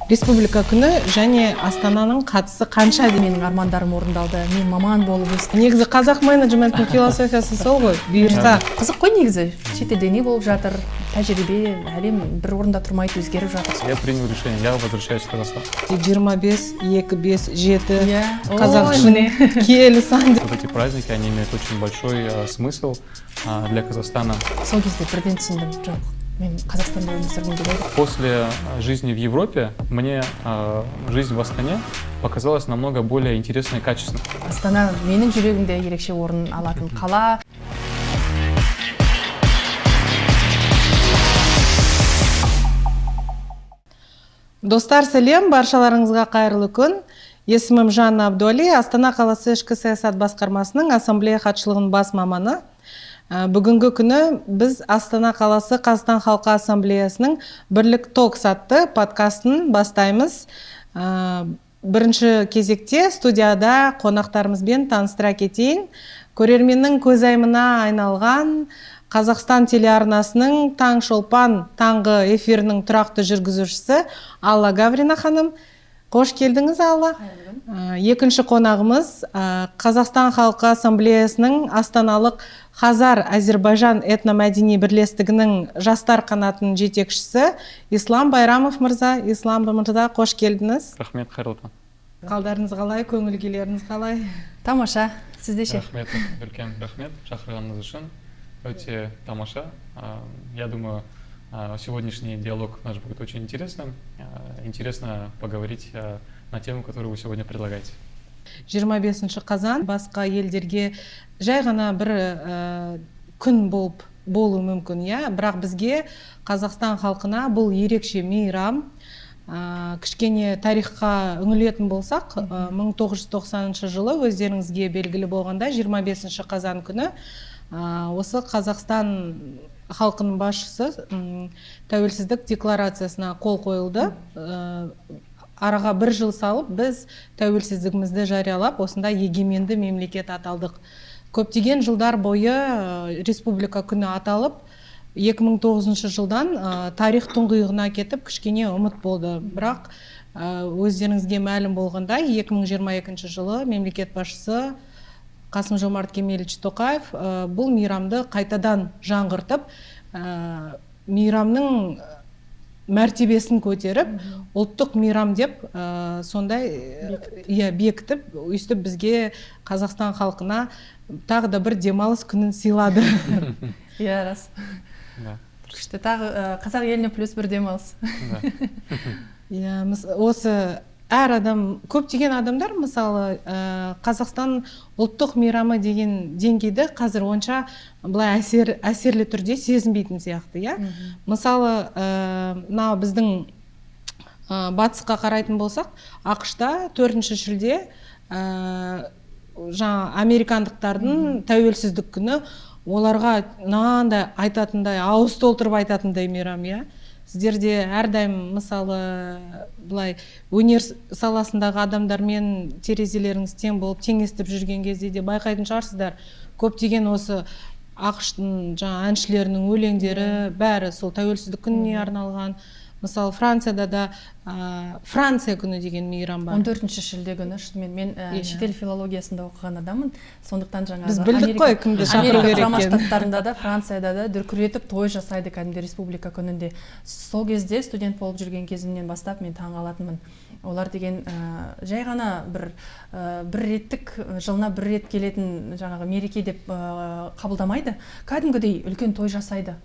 Республика күні және Астананың қатысы қанша? Менің армандарым орындалды. Мен маман болып өстім. Негізі қазақ менеджменттің философиясы сол ғой. Бұйырса. Қызық қой негізі. Шетелде не болып жатыр? Тәжірибе, әлем бір орында тұрмайды, өзгеріп жатыр. Я принял решение, я возвращаюсь в Казахстан. 25, 2, 5, 7 қазақ Ой, үшін киелі сан. Вот эти праздники, они имеют очень большой смысл для Казахстана. Сол кезде бірден түсіндім, жоқ, мен Қазақстанда өмір сүргім келеді. После жизни в Европе мне жизнь в Астане показалась намного более интересной и качественной. Астана менің жүрегімде ерекше орын алатын қала. Достар, сәлем, баршаларыңызға қайырлы күн. Есімім Жанна Абдуали, Астана қаласы ішкі саясат басқармасының ассамблея хатшылығының бас маманы. Бүгінгі күні біз Астана қаласы Қазақстан халқы ассамблеясының бірлік ток атты подкастын бастаймыз. Бірінші кезекте студияда қонақтарымызбен таныстыра кетейін. Көрерменнің көзайымына айналған Қазақстан телеарнасының Таң Шолпан таңғы эфирінің тұрақты жүргізушісі Алла Гаврина ханым. Қош келдіңіз, Алла. Екінші қонағымыз Қазақстан халқы ассамблеясының Астаналық Хазар Әзербайжан этномәдени бірлестігінің жастар қанатының жетекшісі Ислам Байрамов мырза. Ислам мырза, қош келдіңіз. Рахмет, қайырлы таң. Қалдарыңыз қалай, көңіл күйлеріңіз қалай? Тамаша, сізде ше? Рахмет, үлкен рахмет шақырғаныңыз үшін. Өте тамаша. Я думаю, сегодняшний диалог наш будет очень интересным. Интересно поговорить на тему, которую вы сегодня предлагаете. 25 қазан басқа елдерге жай ғана бір күн болуы мүмкін, иә. Бірақ бізге, Қазақстан халқына бұл ерекше мейрам. Кішкене тарихқа үңілетін болсақ, 1990 жылы өздеріңізге белгілі болғанда 25 қазан күні осы Қазақстан халқының басшысы тәуелсіздік декларациясына қол қойылды. Араға бір жыл салып, біз тәуелсіздігімізді жариялап, осында егеменді мемлекет аталдық. Көптеген жылдар бойы республика күні аталып, 2009 жылдан тарих тұңғиығына кетіп, кішкене ұмыт болды. Бірақ өздеріңізге мәлім болғанда 2022 жылы мемлекет басшысы Қасым-Жомарт Кемелевич Тоқаев бұл мейрамды қайтадан жаңғыртып, мейрамның мәртебесін көтеріп, ұлттық мейрам деп сондай бекітіп, өйстіп бізге, Қазақстан халқына тағы да бір демалыс күнін сыйлады. Иә, рас. Күшті, тағы қазақ еліне плюс бір демалыс. Осы әр адам, көптеген адамдар, мысалы, Қазақстан ұлттық мейрамы деген деңгейді қазір онша бұлай әсерлі түрде сезінбейтін сияқты, иә? Мысалы, біздің батысқа қарайтын болсақ, ақш-та 4 шілде американдықтардың тәуелсіздік күні, оларға нандай айтатындай, ауыз толтырып айтатындай мейрам, иә? Сіздерде әрдайым, мысалы, бұлай өнер саласындағы адамдармен терезелеріңіз тең болып, теңестіп жүрген кезде де байқайтын шығарсыздар. Көптеген осы ақш-тың әншілерінің өлеңдері бәрі сол тәуелсіздік күніне арналған. Мысалы, Францияда да Франция күні деген мейрам бар. 14 шілде күні, мен шетел филологиясында оқыған адамын, сондықтан біз білдік қой, кімді шақыру керек Америка Құрама Штаттарында да, Францияда да дүркіретіп той жасайды кәдімгі республика күнінде. Сол кезде студент болып жүрген кезімнен бастап мен таң қалатынмын. Олар деген жай ғана бір реттік, жылына бір рет келетін мереке деп қабылдамайды. Кәдімгідей үлкен той жасайды.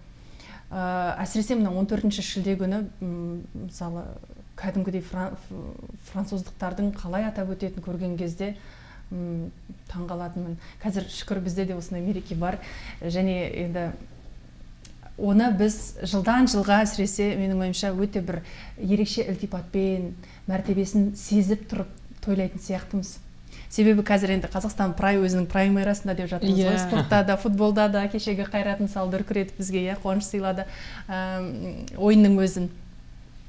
Әсіресе мына 14 шілде күні, мысалы, кәдімгідей француздықтардың қалай атап өтетін көрген кезде таң қалатынмын. Қазір шүкір бізде де осындай мереке бар. Және енді оны біз жылдан жылға, әсіресе менің ойымша өте бір ерекше ілтипатпен, мәртебесін сезіп тұрып тойлайтын сияқтымыз. Себебі қазір енді Қазақстан өзінің праймерасында деп жатырмыз ғой, спортта да, футболда да, кешегі Қайратын салды дүркіретіп бізге, қуаныш сыйлады ойынның өзін.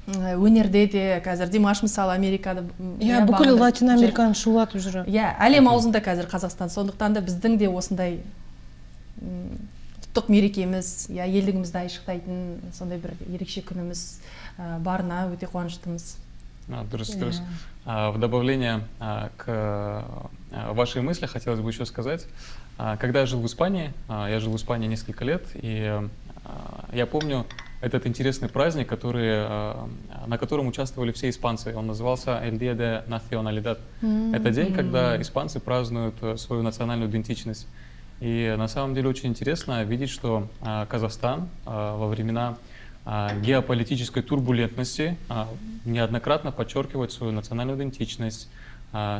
Өнерде де қазір Димаш мысалы Америкада. Бүкіл Латин Американы шулатып жүр. Әлем аузында қазір Қазақстан. Сондықтан да біздің де осындай ұлттық мерекеміз, елдігімізді айшықтайтын сондай бір ерекше күніміз барына өте қуаныштымыз. дұрыс. В добавление к вашей мысли хотелось бы еще сказать, когда я жил в Испании, несколько лет, и я помню этот интересный праздник, на котором участвовали все испанцы. Он назывался El Día de Nacionalidad. Это день, когда испанцы празднуют свою национальную идентичность. И на самом деле очень интересно видеть, что Казахстан во времена геополитической турбулентности неоднократно подчеркивает свою национальную идентичность,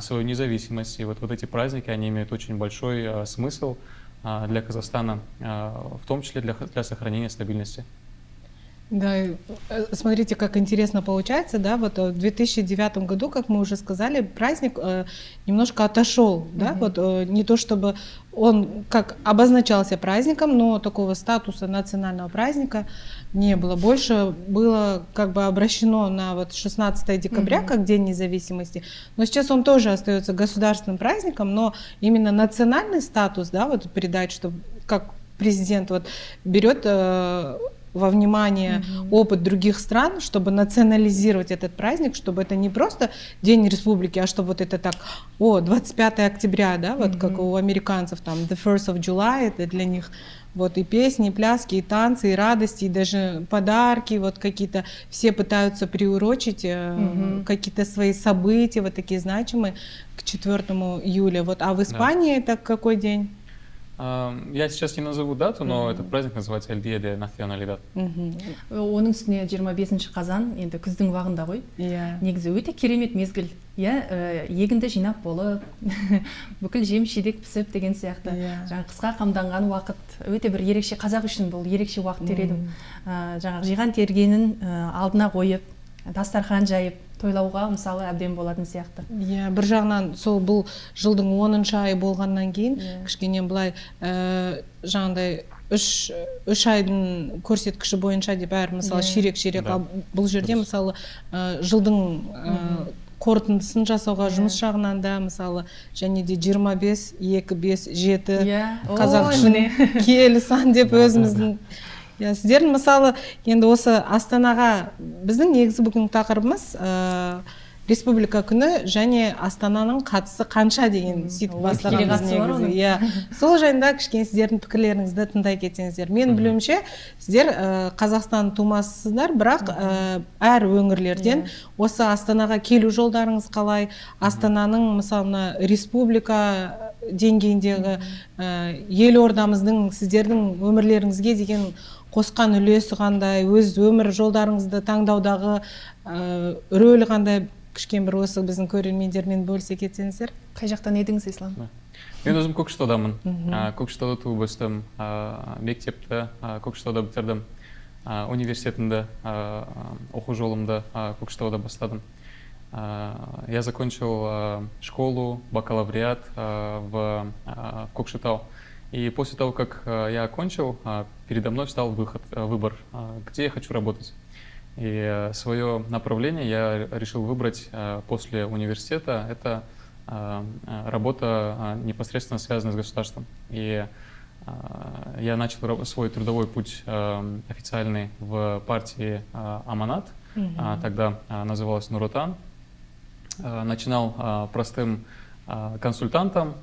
свою независимость. И вот эти праздники, они имеют очень большой смысл для Казахстана, в том числе для сохранения стабильности. Да, смотрите, как интересно получается, да, вот в 2009 году, как мы уже сказали, праздник немножко отошел, да, вот не то чтобы он как обозначался праздником, но такого статуса национального праздника не было. Больше было как бы обращено на вот 16 декабря как День независимости, но сейчас он тоже остается государственным праздником, но именно национальный статус, да, вот передать, что как президент вот берет во внимание опыт других стран, чтобы национализировать этот праздник, чтобы это не просто День Республики, а чтобы вот это так, 25 октября, да, вот как у американцев там the 1st of July, это для них вот и песни, и пляски, и танцы, и радости, и даже подарки, вот какие-то, все пытаются приурочить какие-то свои события, вот такие значимые, к 4 июля. Вот, а в Испании это какой день? Я сейчас не назову дату, но этот праздник называется El Día de Nacionalidad. Оның үстіне 25 қазан, енді күздің уағында ғой. Негізі өте керемет мезгіл. Егінді жинап болып, бүкіл жем-шидек пісіп деген сияқты. Жаңа қысқа қамданған уақыт, өте бір ерекше, қазақ үшін бұл ерекше уақыт дер едім. Жаңа жиған тергенін алдына қойып, дастархан жайып, тойлауға мысалы әбден болатын сияқты. Бір жағынан сол бұл жылдың 10-шы айы болғаннан кейін кішкене былай жаңағыдай үш айдың көрсеткіші бойынша деп бәрі мысалы ширек бұл жерде мысалы жылдың қорытындысын жасауға жұмыс жағынан да мысалы және де 25, 2, 5, 7 қазақ үшін киелі сан деп өзіміздің сіздердің мысалы енді осы Астанаға біздің негізі бүгін тақырыбымыз республика күні және Астананың қатысы қанша деген сөйтіп бастағанбыз негізі. Сол жайында кішкене сіздердің пікірлеріңізді тыңдай кетсеңіздер. Мен білуімше сіздер Қазақстан тумасысыздар, бірақ әр өңірлерден осы Астанаға келу жолдарыңыз қалай, Астананың мысалы республика деңгейіндегі елордамыздың сіздердің өмірлеріңізге деген қосқан үлесі қандай, өз өмір жолдарыңызды таңдаудағы рөлі қандай, кішкене бір осы біздің көрермендермен бөлісе кетсеңіздер. Қай жақтан едіңіз, Ислам? Мен өзім Көкшетаудамын. Көкшетауда туып өстім, мектепті Көкшетауда бітірдім, университетімді, оқу жолымды Көкшетауда бастадым. Я закончил школу, бакалавриат в Кокшетау. И после того, как я окончил, передо мной встал выбор, где я хочу работать. И свое направление я решил выбрать после университета. Это работа непосредственно связанная с государством. И я начал свой трудовой путь официальный в партии Аманат, тогда называлась Нур-Отан. Начинал простым консультантом,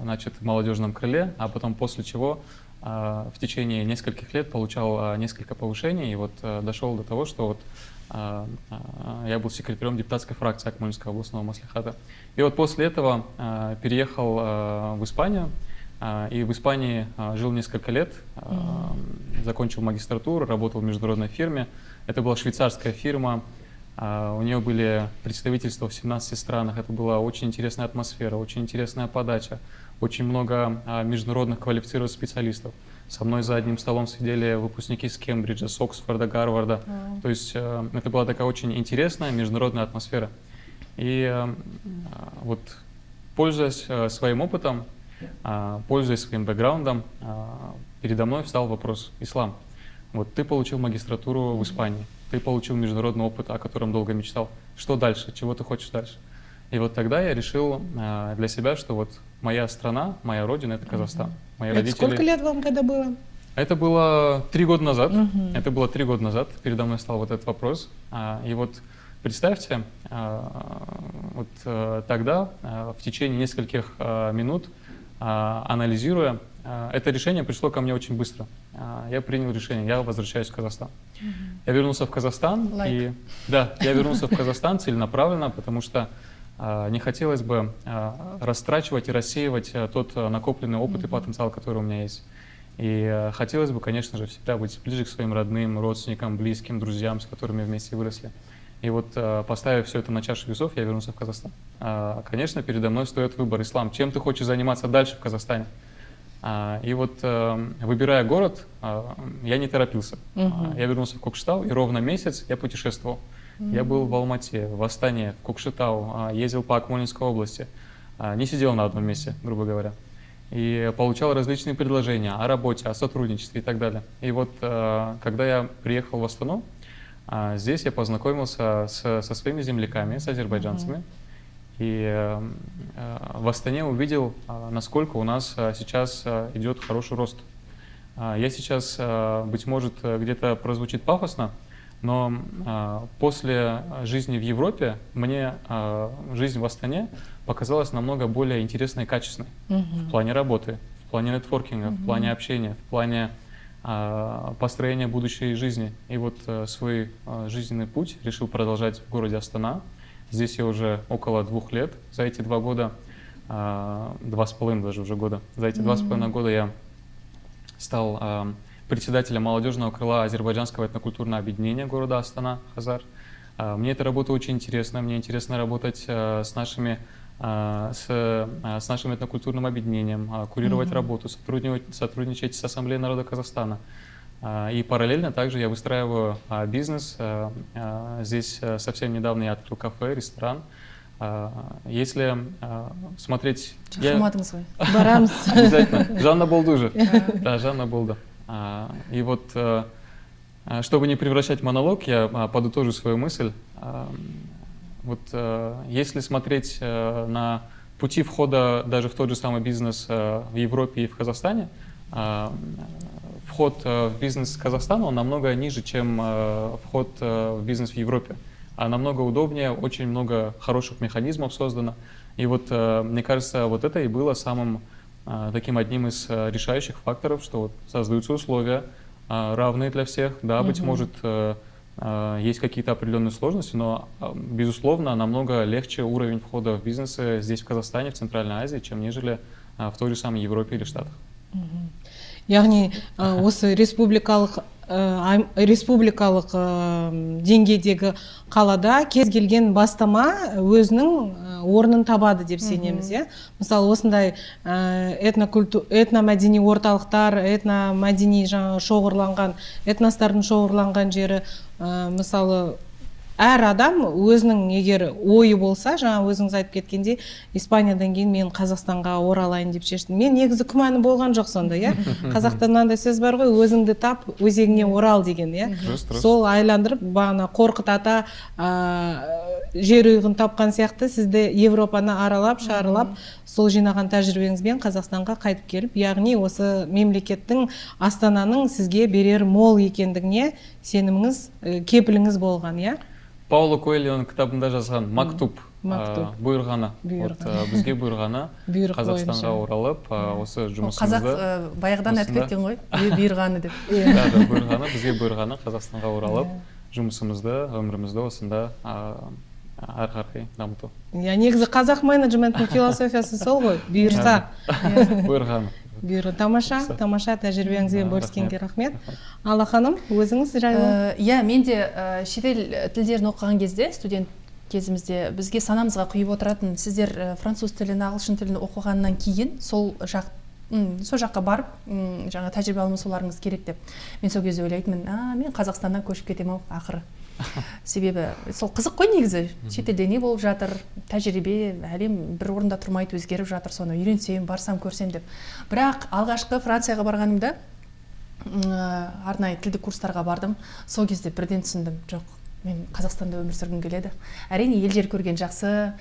значит, в молодежном крыле, а потом после чего в течение нескольких лет получал несколько повышений и вот дошел до того, что вот я был секретарем депутатской фракции Акмолинского областного маслихата. И вот после этого переехал в Испанию, и в Испании жил несколько лет, закончил магистратуру, работал в международной фирме. Это была швейцарская фирма. У нее были представительства в 17 странах. Это была очень интересная атмосфера, очень интересная подача, очень много международных квалифицированных специалистов. Со мной за одним столом сидели выпускники с Кембриджа, с Оксфорда, Гарварда. То есть это была такая очень интересная международная атмосфера. И вот, пользуясь своим опытом, пользуясь своим бэкграундом, передо мной встал вопрос: Ислам, вот ты получил магистратуру в Испании, ты получил международный опыт, о котором долго мечтал. Что дальше? Чего ты хочешь дальше? И вот тогда я решил для себя, что вот моя страна, моя родина — это Казахстан. Мои родители... Сколько лет вам когда было? Это было 3 года назад. Это было 3 года назад. Передо мной стал вот этот вопрос. И вот представьте, вот тогда, в течение нескольких минут, анализируя, это решение пришло ко мне очень быстро. Я принял решение, я возвращаюсь в Казахстан. Я вернулся в Казахстан, и да, я вернулся в Казахстан целенаправленно, потому что не хотелось бы растрачивать и рассеивать тот накопленный опыт и потенциал, который у меня есть. И хотелось бы, конечно же, всегда быть ближе к своим родным, родственникам, близким, друзьям, с которыми вместе выросли. И вот, поставив все это на чашу весов, я вернулся в Казахстан. Конечно, передо мной стоит выбор: ислам. Чем ты хочешь заниматься дальше в Казахстане? И вот, выбирая город, я не торопился. Я вернулся в Кокшетау, и ровно месяц я путешествовал. Я был в Алмате, в Астане, в Кокшетау, ездил по Акмолинской области. Не сидел на одном месте, грубо говоря. И получал различные предложения о работе, о сотрудничестве и так далее. И вот, когда я приехал в Астану, здесь я познакомился со своими земляками, с азербайджанцами. И в Астане увидел, насколько у нас сейчас идет хороший рост. Я сейчас, быть может, где-то прозвучит пафосно, но после жизни в Европе мне жизнь в Астане показалась намного более интересной и качественной в плане работы, в плане нетворкинга, в плане общения, в плане построения будущей жизни. И вот свой жизненный путь решил продолжать в городе Астана. Здесь я уже около 2 лет. За эти 2 года, 2,5 даже уже года, за эти 2,5 года я стал председателем молодежного крыла азербайджанского этнокультурного объединения города Астана, Хазар. Мне эта работа очень интересна. Мне интересно работать с нашим этнокультурным объединением, курировать работу, сотрудничать с Ассамблеей народа Казахстана. И параллельно также я выстраиваю бизнес. Здесь совсем недавно я открыл кафе, ресторан. Если смотреть... Барамс. Обязательно. Жанна Болдужи. Да, Жанна Болда. И вот, чтобы не превращать монолог, я подытожу свою мысль. Вот если смотреть на пути входа даже в тот же самый бизнес в Европе и в Казахстане, вход в бизнес Казахстана, он намного ниже, чем вход в бизнес в Европе. А намного удобнее, очень много хороших механизмов создано. И вот, мне кажется, вот это и было самым таким одним из решающих факторов, что вот создаются условия равные для всех. Да, быть может, есть какие-то определенные сложности, но, безусловно, намного легче уровень входа в бизнесы здесь, в Казахстане, в Центральной Азии, чем нежели в той же самой Европе или Штатах. Яғни осы республикалық деңгейдегі қалада кез келген бастама өзінің орнын табады деп сенеміз, иә. Мысалы, осындай этномәдени орталықтар, этномәдени шоғырланған, этностардың шоғырланған жері, мысалы, әр адам өзінің егер ойы болса, жаңа өзіңіз айтып кеткендей, Испаниядан кейін мен Қазақстанға оралайын деп шештім. Мен негізі күмәні болған жоқ сонда, иә. Қазақта мынандай сөз бар ғой, өзіңді тап, өзегіңе орал деген, иә. Сол айландырып, бағана Қорқыт ата жер ұйғын тапқан сияқты, сізді Европаны аралап, шарылап, сол жинаған тәжірибеңізбен Қазақстанға қайтып келіп, яғни осы мемлекеттің, Астананың сізге берер мол екендігіне сеніміңіз, кепіліңіз болған, иә. Пауло Коэльоның кітабында жазған мактуб, бұйырғаны. Бізге бұйырғаны Қазақстанға оралып, осы жұмысымызды... Қазақ баяғыдан айтып кеткен ғой, бұйырғаны деп. Да, бұйырғаны, бізге бұйырғаны Қазақстанға оралып, жұмысымызды, өмірімізді осында ары қарай дамыту. Негізі қазақ менеджменттің философиясы сол ғой, бұйырса. Бұйырғаны. Тамаша тәжірибеңізбен бөліскенге рахмет. Алла ханым, өзіңіз жайлы? Иә, мен де шетел тілдерін оқыған кезде, студент кезімізде бізге санамызға құйып отыратын, сіздер француз тілін, ағылшын тілін оқығаннан кейін сол жаққа барып, жаңа тәжірибе алмасуларыңыз керек деп. Мен сол кезде ойлайтынмын, мен Қазақстаннан көшіп кетемін ақыры. Себебі сол қызық қой негізі, шетелде не болып жатыр, тәжірибе, әлем бір орында тұрмайды, өзгеріп жатыр, соны үйренсем, барсам, көрсем деп. Бірақ алғашқы Францияға барғанымда арнайы тілдік курстарға бардым. Сол кезде бірден түсіндім, жоқ, мен Қазақстанда өмір сүргім келеді. Әрине ел жер көрген жақсы,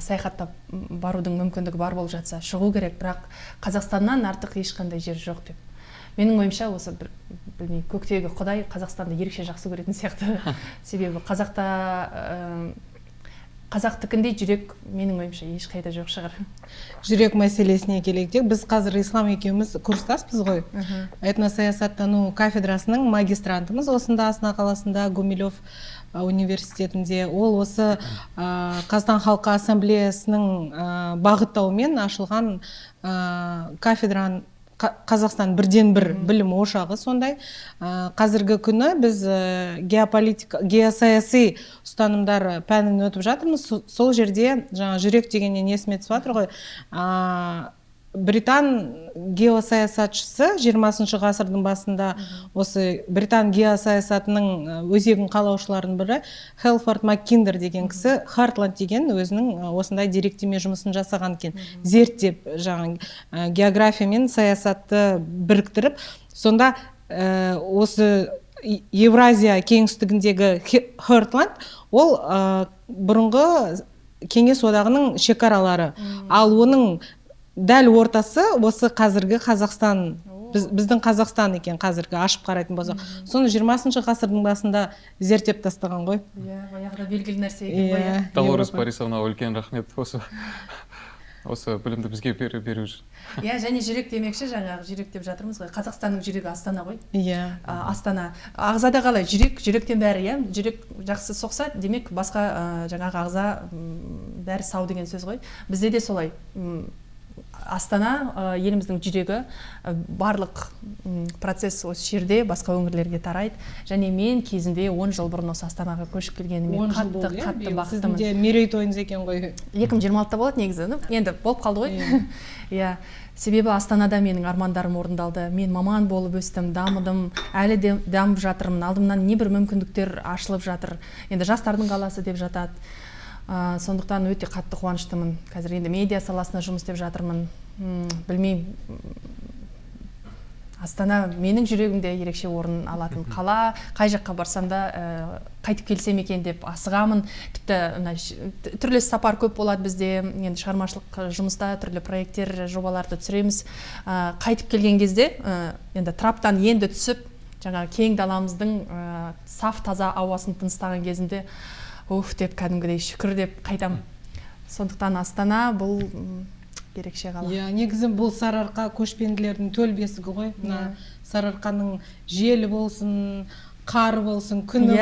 саяхаттап барудың мүмкіндігі бар болып жатса шығу керек, бірақ Қазақстаннан артық ешқандай жер жоқ деп. менің ойымша осы бір білмеймін көктегі құдай Қазақстанды ерекше жақсы көретін сияқты. Себебі қазақтікіндей жүрек менің ойымша ешқайда жоқ шығар. Жүрек мәселесіне келейік. Біз қазір Ислам екеуміз курстаспыз ғой. Этносаясаттану кафедрасының магистрантымыз осында Астана қаласында Гумилев университетінде. Ол осы Қазақстан халқы ассамблеясының бағыттауымен ашылған кафедран Қазақстан бірден бір білім ошағы сондай. Қазіргі күні біз геосаяси ұстанымдар пәнін өтіп жатырмыз. Сол жерде жаңа жүрек дегеннен есіме түсіп жатыр ғой. Британ геосаясатшысы 20 ғасырдың басында осы Британ геосаясатының өзегін қалаушылардың бірі Хелфорд Маккиндер деген кісі Хартланд деген өзінің осындай деректеме жұмысын жасаған екен. Зерттеп жаңа география мен саясатты біріктіріп, сонда осы Евразия кеңістігіндегі Хартланд ол бұрынғы Кеңес одағының шекаралары. Ал оның дәл ортасы осы қазіргі Қазақстан, біздің Қазақстан екен қазіргі ашып қарайтын болсақ. Соны 20 ғасырдың басында зерттеп тастаған ғой. Баяғыда белгілі нәрсе екен ғой. Долорес Борисовна, үлкен рахмет осы білімді бізге беру үшін. Және жүрек демекші, жаңағы жүрек деп жатырмыз ғой. Қазақстанның жүрегі Астана ғой. Астана. Ағзада қалай? Жүректен бәрі, жүрек жақсы соқса, демек басқа жаңағы ағза бәрі сау деген сөз ғой. Бізде де солай. Астана еліміздің жүрегі, барлық процесс осы жерде басқа өңірлерге тарайды. Және мен кезінде 10 жыл бұрын осы Астанаға көшіп келгеніме қатты бақыттымын. Сіздің де мерейтойыңыз екен ғой. 2026-та болады негізі. Енді болып қалды ғой. Себебі Астанада менің армандарым орындалды. Мен маман болып өстім, дамыдым, әлі де дамып жатырмын. Алдымнан небір мүмкіндіктер ашылып жатыр. Енді жастардың қаласы деп жатады. Сондықтан өте қатты қуаныштымын. Қазір енді медиа саласына жұмыс істеп жатырмын. Білмеймін. Астана менің жүрегімде ерекше орын алатын қала. Қай жаққа барсам да қайтып келсем екен деп асығамын. Тіпті түрлі сапар көп болады бізде. Енді шығармашылық жұмыста түрлі проекттер, жобаларды түсіреміз. Қайтып келген кезде енді траптан енді түсіп, жаңа кең даламыздың саф таза ауасын тыныстаған кезінде деп кәдімгідей шүкір деп қайтам. Сондықтан Астана бұл ерекше қала. Негізі бұл Сарыарқа көшпенділердің төл бесігі ғой. Сарыарқаның желі болсын, қары болсын, күні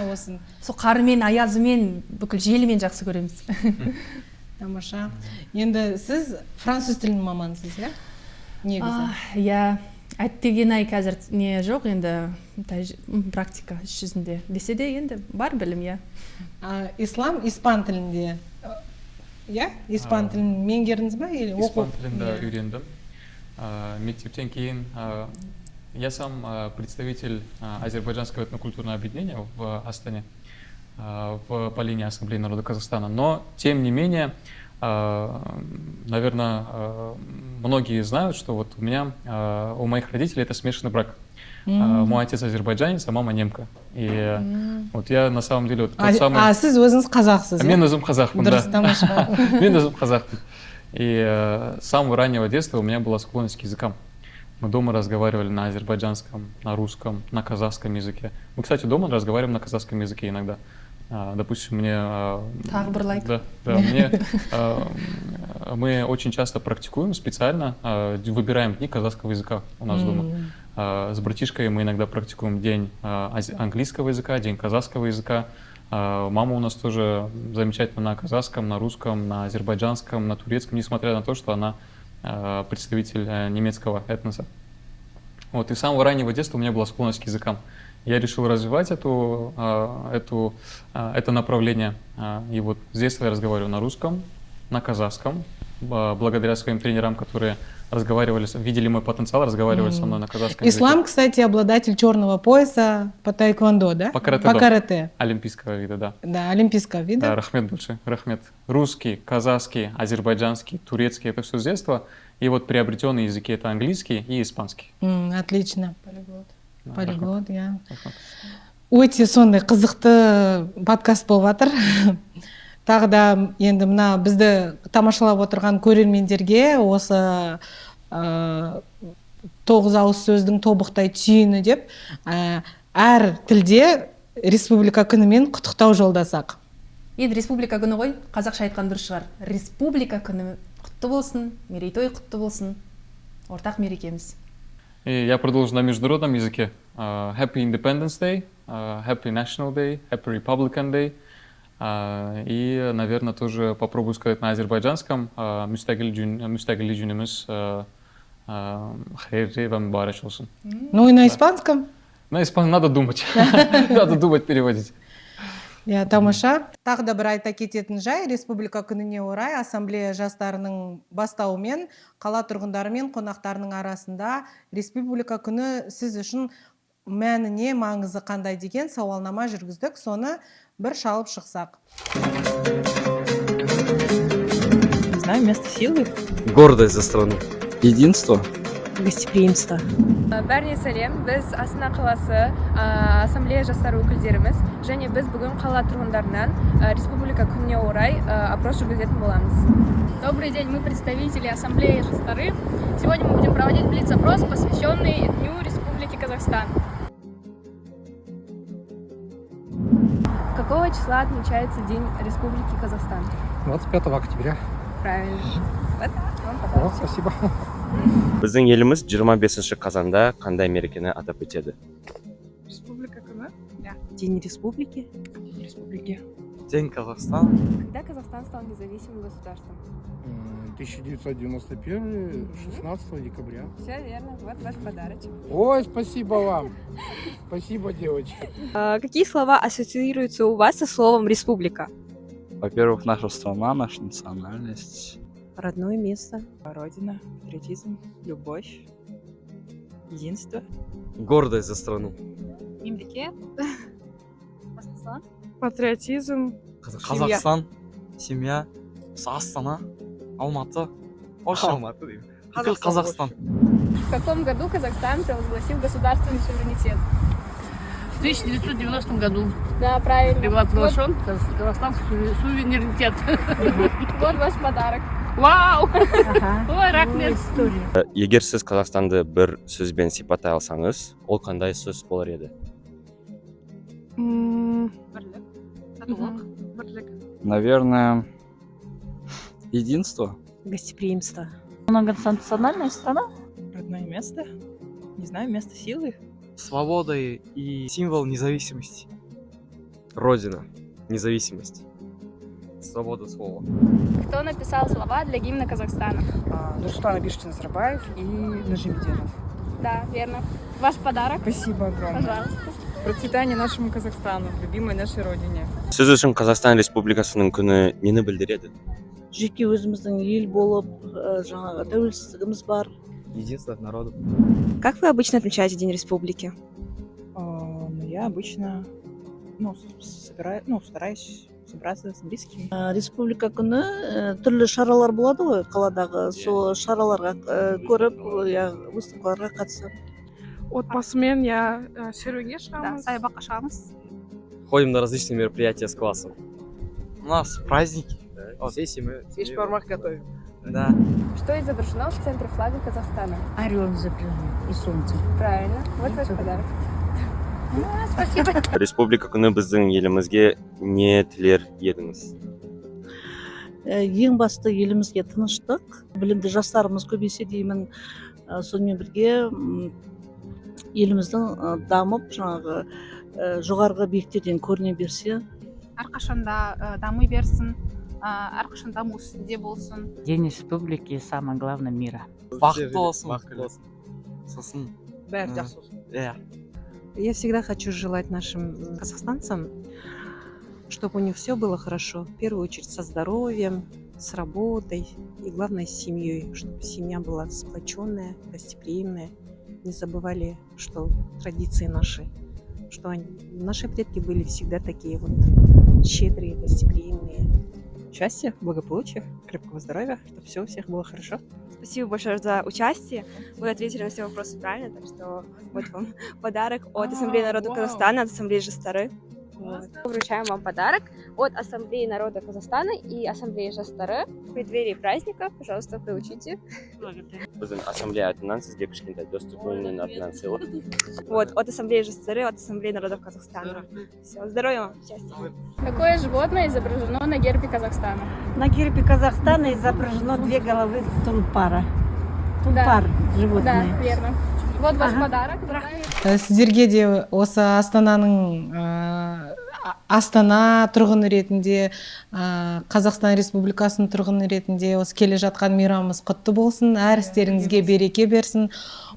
болсын, Сол қарымен, аязымен, бүкіл желімен жақсы көреміз. Тамаша. Енді сіз француз тілінің мамансыз, негізі? Әттеген-ай қазір не жоқ, енді практика іс жүзінде. Десе де енді бар білім, Ислам испан тілінде. Испан тілін меңгердіңіз ба? Испан тілінде үйрендім. Мектептен кейін я сам представитель Азербайджанского этнокультурного объединения в Астане, по линии Ассамблеи народа Казахстана. Но, тем не менее, наверное, многие знают, что вот у моих родителей это смешанный брак. Мой отец азербайджанец, а мама немка. И вот я на самом деле вот тот самый... сіз өзіңіз қазақсыз, Мен өзім қазақпын, да. Дұрыс, тамаша. Мен өзім қазақпын. И с самого раннего детства у меня была склонность к языкам. Мы дома разговаривали на азербайджанском, на русском, на казахском языке. Мы, кстати, дома разговариваем на казахском языке иногда. Допустим, мы очень часто практикуем специально, выбираем дни казахского языка у нас дома. С братишкой мы иногда практикуем день английского языка, день казахского языка. Мама у нас тоже замечательно на казахском, на русском, на азербайджанском, на турецком, несмотря на то, что она представитель немецкого этноса. Вот, и с самого раннего детства у меня была склонность к языкам. Я решил развивать это направление. И вот с детства я разговариваю на русском, на казахском, благодаря своим тренерам, которые видели мой потенциал, разговаривали со мной на казахском языке. Ислам, кстати, обладатель черного пояса по тайквондо, да? По карате. Олимпийского вида, да. Да, олимпийского вида. Да, рахмет большой, рахмет. Русский, казахский, азербайджанский, турецкий, это все с детства. И вот приобретенные языки — это английский и испанский. Отлично. Полиглот, Өте сондай қызықты подкаст болып жатыр. Тағы да енді мына бізді тамашалап отырған көрермендерге осы тоғыз ауыз сөздің тобықтай түйіні деп әр тілде республика күнімен құттықтау жолдасақ. Енді республика күні ғой, қазақша айтқан дұрыс шығар. Республика күні құтты болсын, мерейтой құтты болсын, ортақ мерекеміз. И я продолжу на международном языке. Happy Independence Day, Happy National Day, Happy Republican Day. И, наверное, тоже попробую сказать на азербайджанском. Müstakillik günümüz hayırlı ve mübarek olsun. Ну и на испанском? На испанском надо думать. Надо думать, переводить. Иә, тамаша. Тағы да бір айта кететін жай, республика күніне орай ассамблея жастарының бастауымен қала тұрғындары мен қонақтарының арасында республика күні сіз үшін мәніне маңызы қандай деген сауалнама жүргіздік. Соны бір шалып шықсақ. Не знаю, место силы. Гордость за страну. Единство. Гостеприимство. Бәріне сәлем, біз Астана қаласы ассамблея жастары өкілдеріміз және біз бүгін қала тұрғындарынан республика күніне орай опрос жүргізетін боламыз. Добрый день, мы представители ассамблеи жастары. Сегодня мы будем проводить блиц-опрос, посвященный Дню Республики Казахстан. Какого числа отмечается День Республики Казахстан? 25 октября. Правильно. Спасибо. Біздің еліміз 25 қазанда қандай мерекені атап өтеді? Республика күні? День республики. День Казахстана. Когда Казахстан стал независимым государством? 1991, 16 декабря. Все верно, вот ваш подарочек. Ой, спасибо вам. Спасибо, девочки. Какие слова ассоциируются у вас со словом республика? Во-первых, наша страна, наша национальность. Родное место. Родина. Патриотизм. Любовь. Единство. Гордость за страну. Мемлекет. Патриотизм. Казахстан, семья, Астана, Алматы. Алматы деймін. Казахстан. В каком году Казахстан провозгласил государственный суверенитет? В 1990 году Да, правильно. провозглашен казахстанский суверенитет. Вот ваш подарок. Вау! Ой, рахмет. Егер сіз Қазақстанды бір сөзбен сипаттай алсаңыз, ол қандай сөз болар еді? Наверное, единство. Гостеприимство. Многонациональная страна? Родное место. Не знаю, место силы. Свобода и символ независимости. Родина. Независимость. Свобода слова. Кто написал слова для гимна Казахстана? Нурсултан Абишевич Назарбаев и Нажимеденов. Да, верно. Ваш подарок. Спасибо огромное. Пожалуйста. Процветание нашему Казахстану, любимой нашей родине. Сіз үшін Қазақстан Республикасының күні нені білдіреді? Жеке өзіміздің ел болып, жаңағы тәуелсіздігіміз бар. Единство народа. Как вы обычно отмечаете День республики? Я обычно стараюсь собраться с близкими. Республика күні түрлі шаралар болады ғой қаладағы. Сол шараларға көріп, выставкаларға қатысып. Отбасымен шеруге шығамыз. Саябаққа шығамыз. Ходим на различные мероприятия с классом. У нас праздники. Всей семьей. Шпармак готовим. Да. Что изображено в центре флага Казахстана? Орел изображен и солнце. Правильно. Вот ваш подарок. Республика күні біздің елімізге не тілер едіңіз? Ең басты елімізге тыныштық, білімді жастарымыз көбейсе деймін. Сонымен бірге еліміздің дамып, жаңағы жоғарғы биіктерден көріне берсе. Әрқашанда дамый берсін, әрқашанда даму үстінде болсын. День республики самое главное мира. Бақытты болсын. Сосын. Бәрі жақсы болсын. Я всегда хочу желать нашим казахстанцам, чтобы у них все было хорошо. В первую очередь со здоровьем, с работой и, главное, с семьей. Чтобы семья была сплоченная, гостеприимная. Не забывали, что традиции наши, что наши предки были всегда такие вот щедрые, гостеприимные. Счастья, благополучия, крепкого здоровья, чтобы все у всех было хорошо. Спасибо большое за участие. Вы ответили на все вопросы правильно, так что вот вам подарок от Ассамблеи народа Казахстана, от Ассамблеи Жастары. Вручаем вам подарок от Ассамблеи народа Казахстана и Ассамблеи Жастары. В преддверии праздника, пожалуйста, получите. біздің ассамблея атынан сізге кішкентай достық үйінің атынан сыйлық. Вот, от Ассамблеи жастары, от Ассамблеи народов Казахстана. Все, здоровья вам, счастья. Какое животное изображено на гербе Казахстана? На гербе Казахстана изображено 2 головы тулпара. Тулпар животное. Да, верно. Вот ваш подарок. Сіздерге де осы Астана тұрғыны ретінде, Қазақстан Республикасының тұрғыны ретінде осы келе жатқан мейрамымыз құтты болсын, әр істеріңізге береке берсін.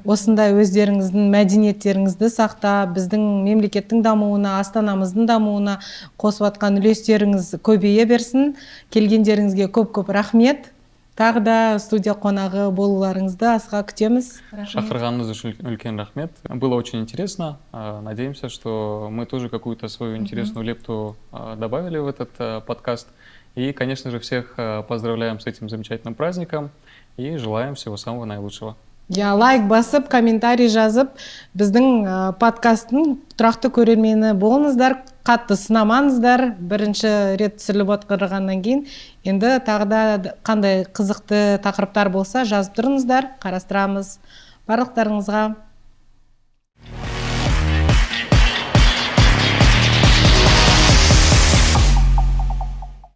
Осындай өздеріңіздің мәдениеттеріңізді сақтап, біздің мемлекеттің дамуына, Астанамыздың дамуына қосып атқан үлестеріңіз көбейе берсін. Келгендеріңізге көп-көп рахмет. Тағы да студия қонағы болуларыңызды асыға күтеміз. Шақырғаныңыз үшін үлкен рахмет. Было очень интересно. Надеемся, что мы тоже какую-то свою интересную лепту добавили в этот подкаст. И, конечно же, всех поздравляем с этим замечательным праздником и желаем всего самого наилучшего. Лайк басып, комментарий жазып, біздің подкасттың тұрақты көрермені болыңыздар, қатты сынамаңыздар. Бірінші рет түсіріліп отырғаннан кейін, енді тағы да қандай қызықты тақырыптар болса жазып тұрыңыздар, қарастырамыз. Барлықтарыңызға